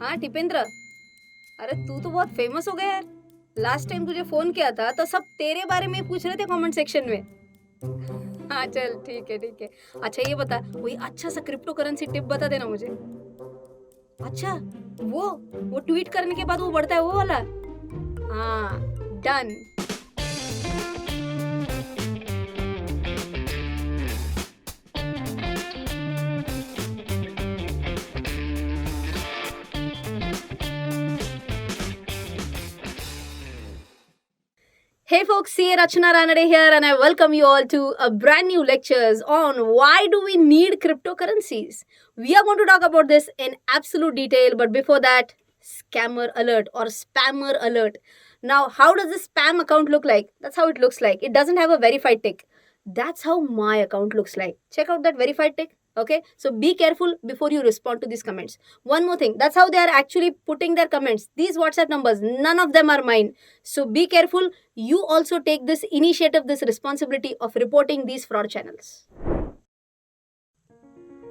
हाँ टिपेंद्र। अरे तू तो बहुत फेमस हो गया यार। लास्ट टाइम तुझे फोन किया था तो सब तेरे बारे में ही पूछ रहे थे कमेंट सेक्शन में। हाँ चल ठीक है ठीक है। अच्छा ये बता, कोई अच्छा सा क्रिप्टो करेंसी टिप बता देना मुझे। अच्छा, वो ट्वीट करने के बाद वो बढ़ता है वो वाला। हाँ, done. Hey folks, C. Rachna Ranade here, and I welcome you all to a brand new lectures on why do we need cryptocurrencies. We are going to talk about this in absolute detail, but before that, scammer alert or spammer alert. Now, how does this spam account look like? That's how it looks like. It doesn't have a verified tick. That's how my account looks like. Check out that verified tick. Okay, so be careful before you respond to these comments. One more thing, that's how they are actually putting their comments. These WhatsApp numbers, none of them are mine. So be careful. You also take this initiative, this responsibility of reporting these fraud channels.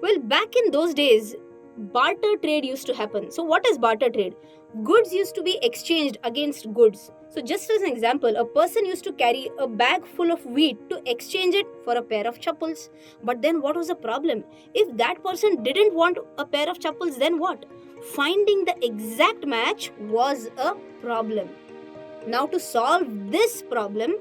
Well, back in those days, barter trade used to happen. So, what is barter trade? Goods used to be exchanged against goods. So, just as an example, a person used to carry a bag full of wheat to exchange it for a pair of chappals. But then, what was the problem? If that person didn't want a pair of chappals, then what? Finding the exact match was a problem. Now, to solve this problem,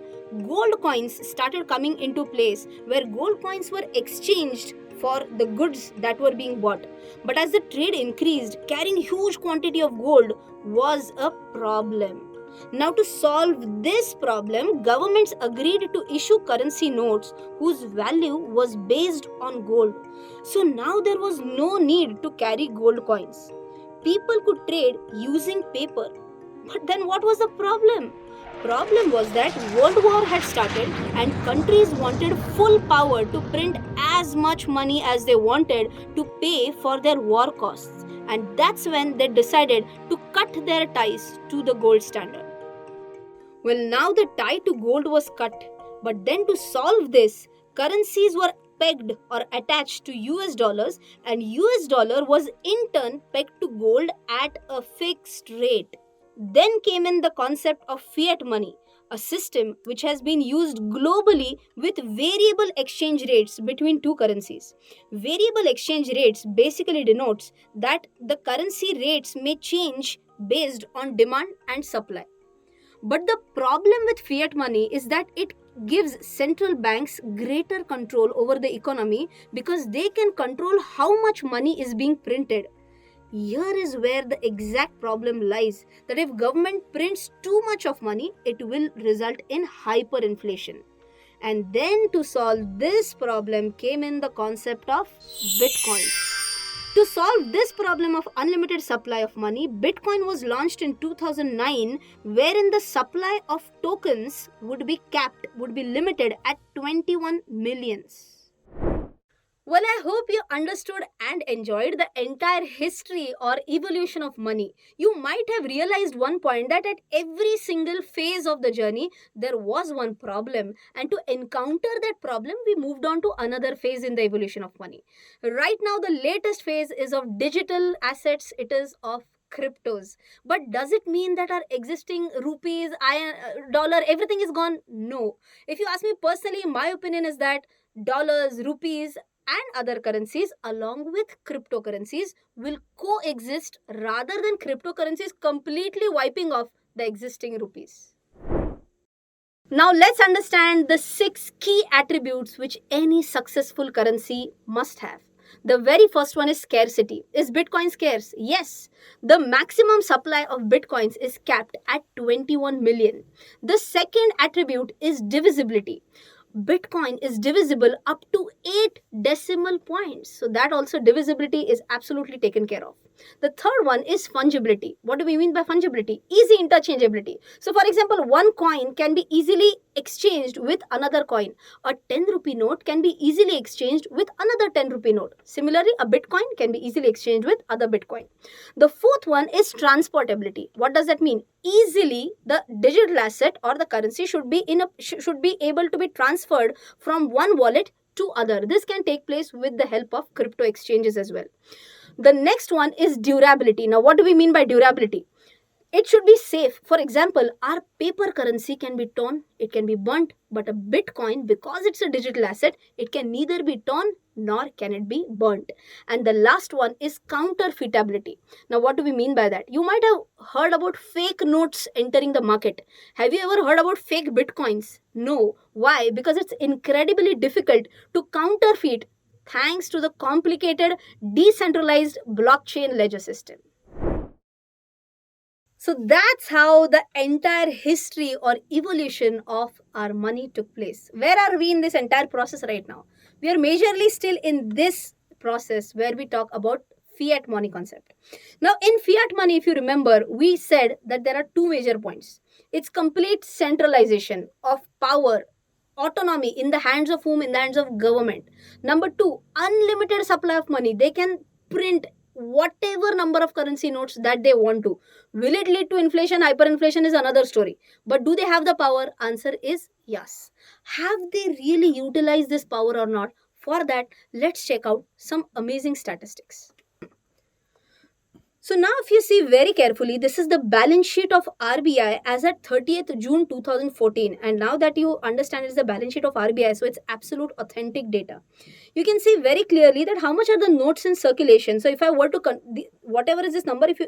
gold coins started coming into place where gold coins were exchanged for the goods that were being bought. But as the trade increased, carrying huge quantity of gold was a problem. Now, to solve this problem, governments agreed to issue currency notes whose value was based on gold. So now there was no need to carry gold coins. People could trade using paper. But then what was the problem? Problem was that World War had started and countries wanted full power to print as much money as they wanted to pay for their war costs. And that's when they decided to cut their ties to the gold standard. Well, now the tie to gold was cut. But then to solve this, currencies were pegged or attached to US dollars, and US dollar was in turn pegged to gold at a fixed rate. Then came in the concept of fiat money, a system which has been used globally with variable exchange rates between two currencies. Variable exchange rates basically denotes that the currency rates may change based on demand and supply. But the problem with fiat money is that it gives central banks greater control over the economy because they can control how much money is being printed. Here is where the exact problem lies, that if government prints too much of money, it will result in hyperinflation. And then to solve this problem came in the concept of Bitcoin. To solve this problem of unlimited supply of money, Bitcoin was launched in 2009, wherein the supply of tokens would be capped, would be limited at 21 millions. Well, I hope you understood and enjoyed the entire history or evolution of money. You might have realized one point that at every single phase of the journey, there was one problem, and to encounter that problem, we moved on to another phase in the evolution of money. Right now, the latest phase is of digital assets, it is of cryptos. But does it mean that our existing rupees, dollar, everything is gone? No. If you ask me personally, my opinion is that dollars, rupees, and other currencies along with cryptocurrencies will coexist rather than cryptocurrencies completely wiping off the existing rupees. Now let's understand the 6 key attributes which any successful currency must have. The very first one is scarcity. Is Bitcoin scarce? Yes. The maximum supply of Bitcoins is capped at 21 million. The second attribute is divisibility. Bitcoin is divisible up to 8 decimal points. So that also divisibility is absolutely taken care of. The third one is fungibility. What do we mean by fungibility? Easy interchangeability. So for example, one coin can be easily exchanged with another coin. A 10 rupee note can be easily exchanged with another 10 rupee note. Similarly, a Bitcoin can be easily exchanged with other Bitcoin. The fourth one is transportability. What does that mean? Easily the digital asset or the currency should be able to be transferred from one wallet to other. This can take place with the help of crypto exchanges as well. The next one is durability. Now, what do we mean by durability? It should be safe. For example, our paper currency can be torn, it can be burnt, but a Bitcoin, because it's a digital asset, it can neither be torn nor can it be burnt. And the last one is counterfeitability. Now, what do we mean by that? You might have heard about fake notes entering the market. Have you ever heard about fake Bitcoins? No. Why? Because it's incredibly difficult to counterfeit thanks to the complicated decentralized blockchain ledger system. So that's how the entire history or evolution of our money took place. Where are we in this entire process right now? We are majorly still in this process where we talk about fiat money concept. Now, in fiat money, if you remember, we said that there are two major points. It's complete centralization of power, autonomy in the hands of whom? In the hands of government. Number two, unlimited supply of money. They can print whatever number of currency notes that they want to. Will it lead to inflation? Hyperinflation is another story. But do they have the power? Answer is yes. Have they really utilized this power or not? For that, let's check out some amazing statistics. So now if you see very carefully, this is the balance sheet of RBI as at 30th June 2014. And now that you understand it's the balance sheet of RBI, so it's absolute authentic data. You can see very clearly that how much are the notes in circulation. So if I were to, whatever is this number, if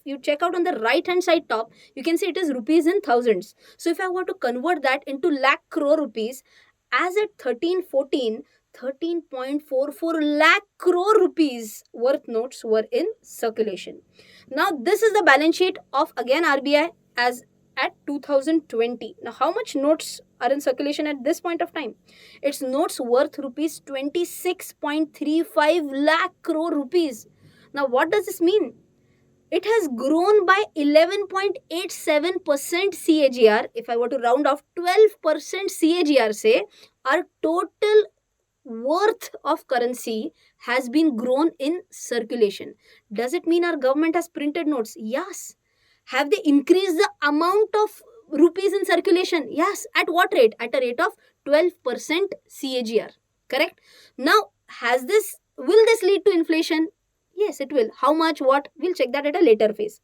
you check out on the right hand side top, you can see it is rupees in thousands. So if I were to convert that into lakh crore rupees, as at 1314, 13.44 lakh crore rupees worth notes were in circulation. Now, this is the balance sheet of again RBI as at 2020. Now, how much notes are in circulation at this point of time? Its notes worth rupees 26.35 lakh crore rupees. Now, what does this mean? It has grown by 11.87% CAGR. If I were to round off 12% CAGR, say, our total worth of currency has been grown in circulation. Does it mean our government has printed notes? Yes. Have they increased the amount of rupees in circulation? Yes. At what rate? At a rate of 12% CAGR. Correct? Now, will this lead to inflation? Yes, it will. How much? What? We'll check that at a later phase.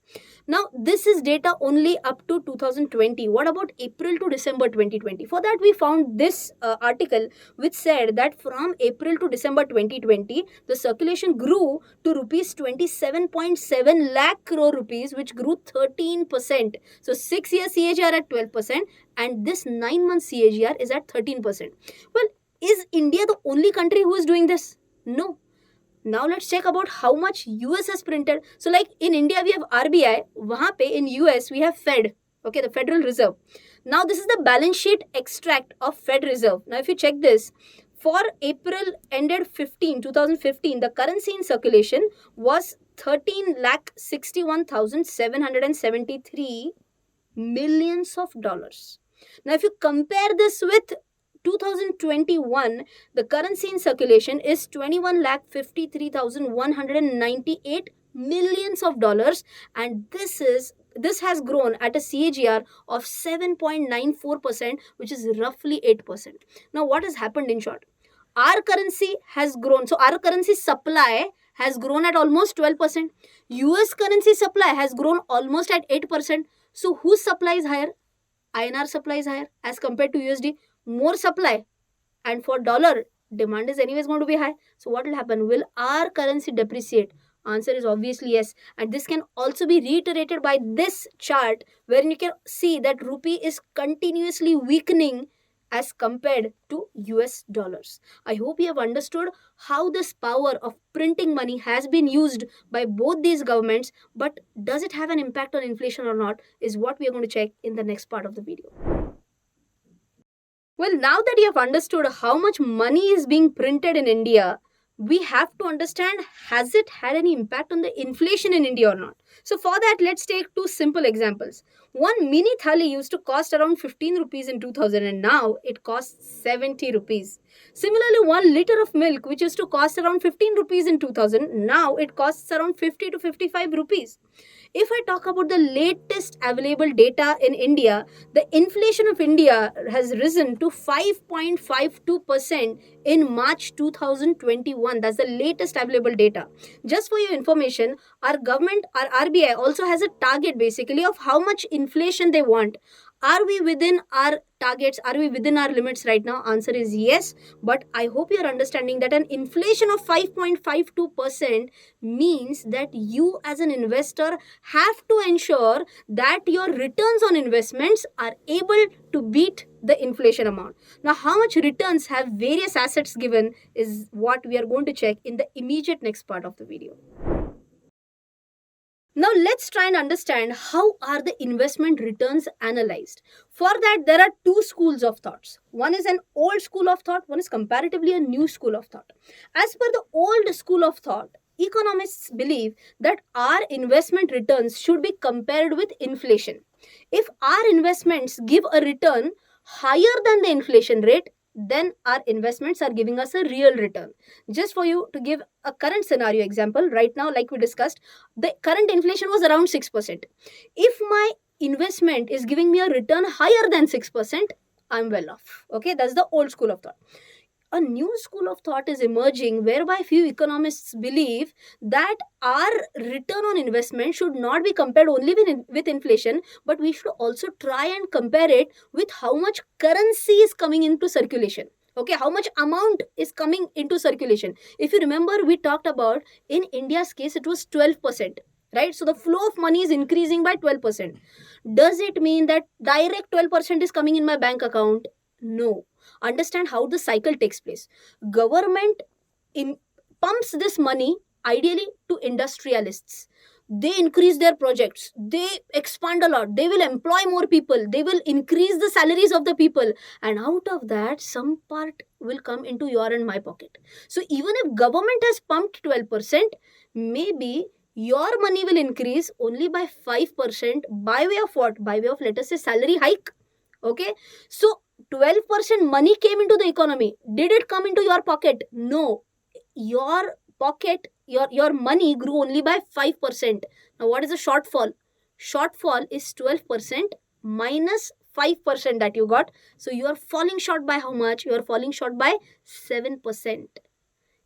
Now, this is data only up to 2020. What about April to December 2020? For that, we found this article which said that from April to December 2020, the circulation grew to rupees 27.7 lakh crore rupees, which grew 13%. So, 6 year CAGR at 12% and this 9 month CAGR is at 13%. Well, is India the only country who is doing this? No. Now let's check about how much US has printed. So like in India we have RBI, wahan pe in US we have Fed, okay, the Federal Reserve. Now this is the balance sheet extract of Fed Reserve. Now if you check this, for April ended 2015, the currency in circulation was 13,61,773 millions of dollars. Now if you compare this with 2021, the currency in circulation is 21,53,198 millions of dollars, and this has grown at a CAGR of 7.94%, which is roughly 8%. Now, what has happened in short? Our currency has grown. So, our currency supply has grown at almost 12%. US currency supply has grown almost at 8%. So, whose supply is higher? INR supply is higher as compared to USD. More supply, and for dollar, demand is anyways going to be high. So what will happen? Will our currency depreciate? Answer is obviously yes. And this can also be reiterated by this chart, wherein you can see that rupee is continuously weakening as compared to US dollars. I hope you have understood how this power of printing money has been used by both these governments, but does it have an impact on inflation or not is what we are going to check in the next part of the video. Well, now that you have understood how much money is being printed in India, we have to understand, has it had any impact on the inflation in India or not? So for that, let's take two simple examples. One mini thali used to cost around 15 rupees in 2000 and now it costs 70 rupees. Similarly, 1 liter of milk which used to cost around 15 rupees in 2000, now it costs around 50 to 55 rupees. If I talk about the latest available data in India, the inflation of India has risen to 5.52% in March 2021. That's the latest available data. Just for your information, our government, our RBI also has a target basically of how much inflation they want. Are we within our targets? Are we within our limits right now? Answer is yes. But I hope you're understanding that an inflation of 5.52% means that you as an investor have to ensure that your returns on investments are able to beat the inflation amount. Now, how much returns have various assets given is what we are going to check in the immediate next part of the video. Now let's try and understand how are the investment returns analyzed. For that, there are two schools of thoughts. One is an old school of thought, one is comparatively a new school of thought. As per the old school of thought, economists believe that our investment returns should be compared with inflation. If our investments give a return higher than the inflation rate, then our investments are giving us a real return. Just for you to give a current scenario example, right now, like we discussed, the current inflation was around 6%. If my investment is giving me a return higher than 6%, I'm well off. Okay, that's the old school of thought. A new school of thought is emerging whereby few economists believe that our return on investment should not be compared only with inflation, but we should also try and compare it with how much currency is coming into circulation. Okay, how much amount is coming into circulation. If you remember, we talked about in India's case, it was 12%. Right, so the flow of money is increasing by 12%. Does it mean that direct 12% is coming in my bank account? No. Understand how the cycle takes place. Government pumps this money ideally to industrialists. They increase their projects, they expand a lot, they will employ more people, they will increase the salaries of the people, and out of that some part will come into your and my pocket. So even if government has pumped 12%, maybe your money will increase only by 5%. By way of what? By way of, let us say, salary hike. Okay, so 12% money came into the economy. Did it come into your pocket? No. Your pocket, your money grew only by 5%. Now what is the shortfall? Shortfall is 12% minus 5% that you got. So you are falling short by how much? You are falling short by 7%.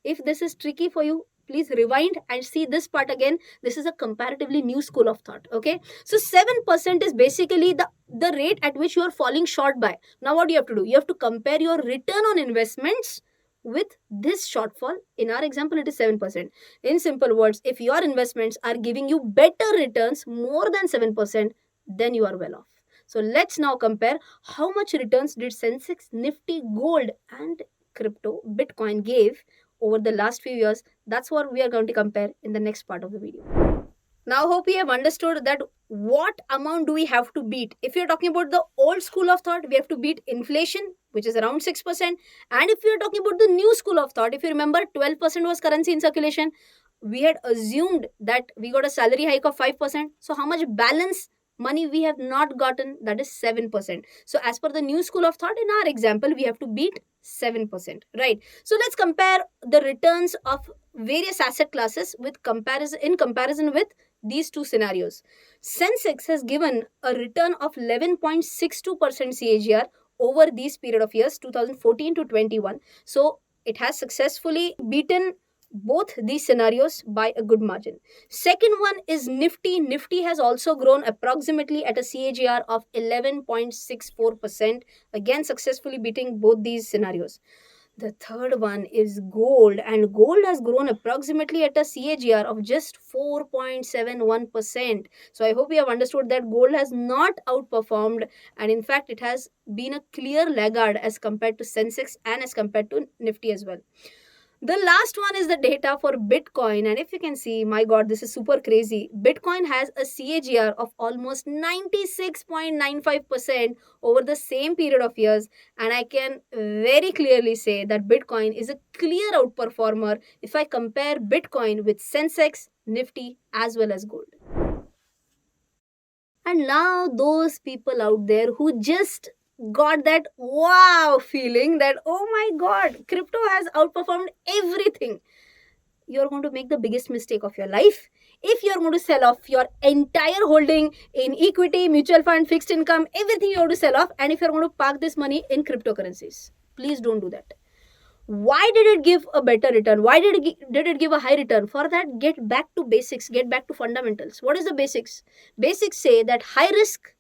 If this is tricky for you, please rewind and see this part again. This is a comparatively new school of thought. Okay, so 7% is basically the rate at which you are falling short by. Now what do you have to do? You have to compare your return on investments with this shortfall. In our example, it is 7%. In simple words, if your investments are giving you better returns more than 7%, then you are well off. So let's now compare how much returns did Sensex, Nifty, gold and crypto, Bitcoin gave over the last few years. That's what we are going to compare in the next part of the video. Now, hope you have understood that what amount do we have to beat. If you're talking about the old school of thought, we have to beat inflation, which is around 6%. And if you're talking about the new school of thought, if you remember, 12% was currency in circulation. We had assumed that we got a salary hike of 5%. So how much balance money we have not gotten? That is 7%. So as per the new school of thought, in our example, we have to beat 7%, right? So let's compare the returns of various asset classes with comparison with these two scenarios. Sensex has given a return of 11.62% CAGR over these period of years, 2014 to 21. So it has successfully beaten both these scenarios by a good margin. Second one is Nifty. Nifty has also grown approximately at a CAGR of 11.64%, again successfully beating both these scenarios. The third one is gold, and gold has grown approximately at a CAGR of just 4.71%. So I hope you have understood that gold has not outperformed, and in fact it has been a clear laggard as compared to Sensex and as compared to Nifty as well. The last one is the data for Bitcoin, and if you can see, my god, this is super crazy. Bitcoin has a CAGR of almost 96.95% over the same period of years, and I can very clearly say that Bitcoin is a clear outperformer if I compare Bitcoin with Sensex, Nifty as well as gold. And now those people out there who just got that wow feeling that, oh my god, crypto has outperformed everything, you're going to make the biggest mistake of your life if you're going to sell off your entire holding in equity, mutual fund, fixed income, everything you have to sell off, and if you're going to park this money in cryptocurrencies. Please don't do that. Why did it give a better return? Why did it give a high return? For that, get back to basics, get back to fundamentals. What is the basics? Basics say that high risk,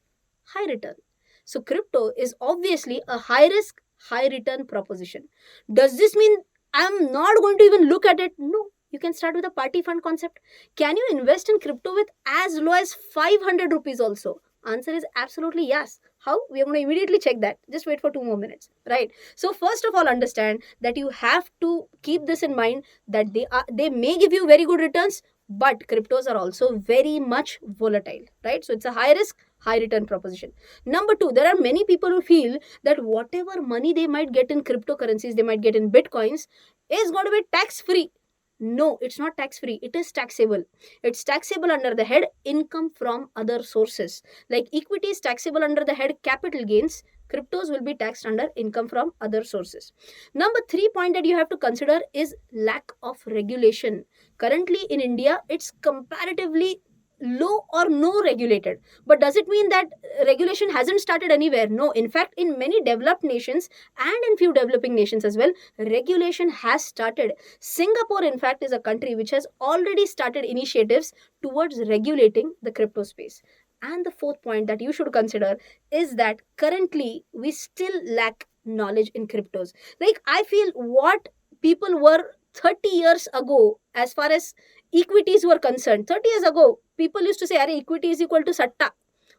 high return. So crypto is obviously a high risk, high return proposition. Does this mean I'm not going to even look at it? No. You can start with a party fund concept. Can you invest in crypto with as low as 500 rupees also? Answer is absolutely yes. How? We are going to immediately check that. Just wait for 2 more minutes. Right? So first of all, understand that you have to keep this in mind, that they may give you very good returns, but cryptos are also very much volatile. Right? So it's a high risk, high return proposition. Number two, there are many people who feel that whatever money they might get in cryptocurrencies, they might get in bitcoins, is going to be tax free. No, it's not tax free. It is taxable. It's taxable under the head income from other sources. Like equity is taxable under the head capital gains, cryptos will be taxed under income from other sources. Number three point that you have to consider is lack of regulation. Currently in India, it's comparatively low or no regulated. But does it mean that regulation hasn't started anywhere? No. In fact, in many developed nations and in few developing nations as well, regulation has started. Singapore, in fact, is a country which has already started initiatives towards regulating the crypto space. And the fourth point that you should consider is that currently we still lack knowledge in cryptos. Like, I feel what people were 30 years ago, as far as equities were concerned, 30 years ago, people used to say, Are equity is equal to satta.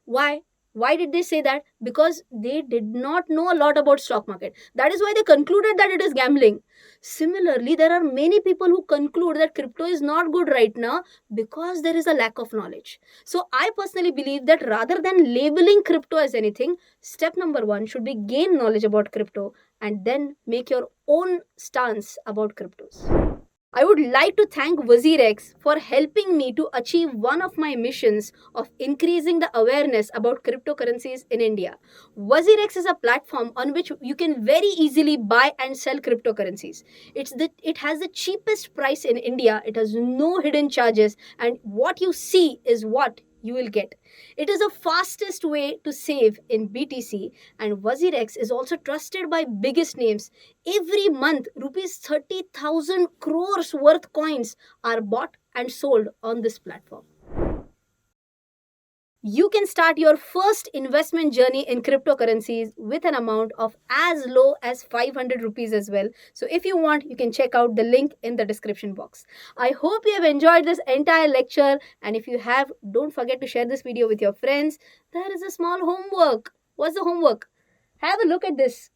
Why? Why did they say that? Because they did not know a lot about stock market. That is why they concluded that it is gambling. Similarly, there are many people who conclude that crypto is not good right now because there is a lack of knowledge. So I personally believe that rather than labeling crypto as anything, step number one should be gain knowledge about crypto and then make your own stance about cryptos. I would like to thank WazirX for helping me to achieve one of my missions of increasing the awareness about cryptocurrencies in India. WazirX is a platform on which you can very easily buy and sell cryptocurrencies. It has the cheapest price in India, it has no hidden charges, and what you see is what you will get. It is the fastest way to save in BTC, and WazirX is also trusted by biggest names. Every month, rupees 30,000 crores worth coins are bought and sold on this platform. You can start your first investment journey in cryptocurrencies with an amount of as low as 500 rupees as well. So if you want, you can check out the link in the description box. I hope you have enjoyed this entire lecture, and if you have, don't forget to share this video with your friends. There is a small homework. What's the homework? Have a look at this.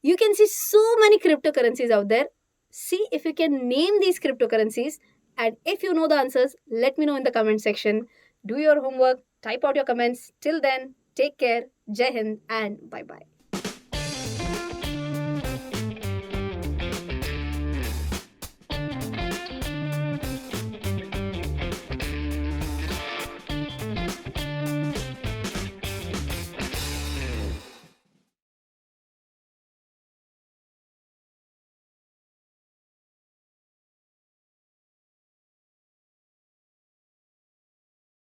You can see so many cryptocurrencies out there. See if you can name these cryptocurrencies, and if you know the answers, let me know in the comment section. Do your homework, type out your comments. Till then, take care, Jai Hind, and bye bye.